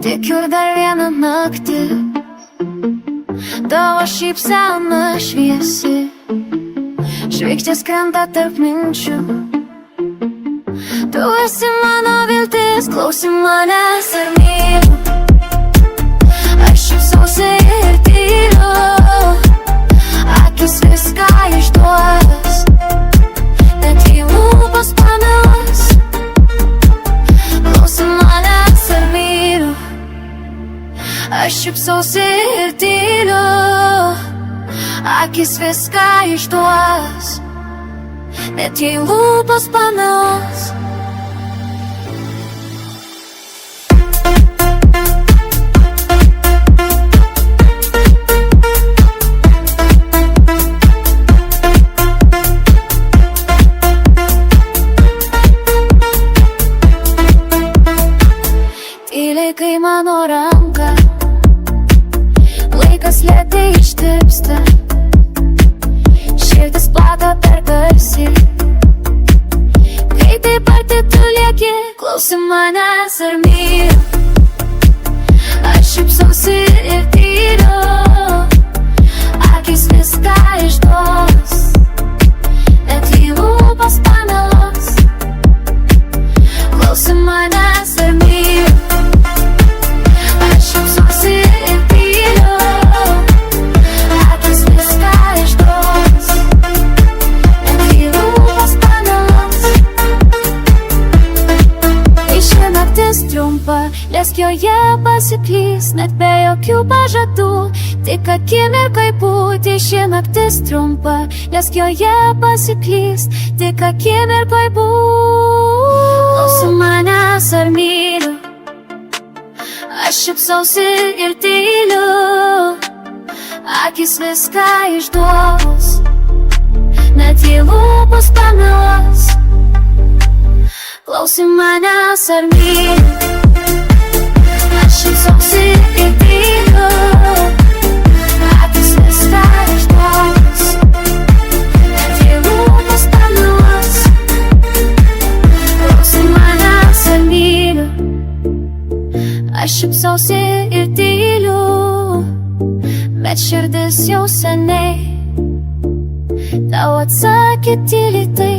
Tikiu dar vieną naktį tavo šypsena šviesi, žvaigždės krenta tarp minčių. Tu esi mano viltis, klausyk manęs ar myliu. Aš šypsausi ir tyliu, akis viską išduos, net jei lūpos pameluos. Klausyk manęs ar myliu. Aš šypsausi ir tyliu, akis viską išduos, net jei lūpos pameluos. Tyliai kai mano ranka, laikas lėtai ištirpsta, širdis plaka per garsiai. Kai taip arti tu lieki, klausyk manęs ar myliu. Aš šypsausi ir tyliu, akis viską išduos, net jei lūpos pameluos. Klausyk manęs ar myliu. Aš šypsausi ir tyliu, akis viską išduos, net jei lūpos pameluos. Kai ši naktis trumpa, leisk joje pasiklys, net be jokių pažadų, tik akimirkai būti. Ši naktis trumpa, leisk joje pasiklys, tik akimirkai būti. Klausyk manęs ar myliu. Aš šypsausi ir tyliu, akis viską išduos, net jei lūpos pameluos. Klausyk manęs ar myliu. Aš šypsausi ir tyliu, akis viską išduos, net jei lūpos pameluos. Klausyk manęs ar myliu. Aš šypsausi ir tyliu, bet širdis jau seniai tau atsakė tyliai tai.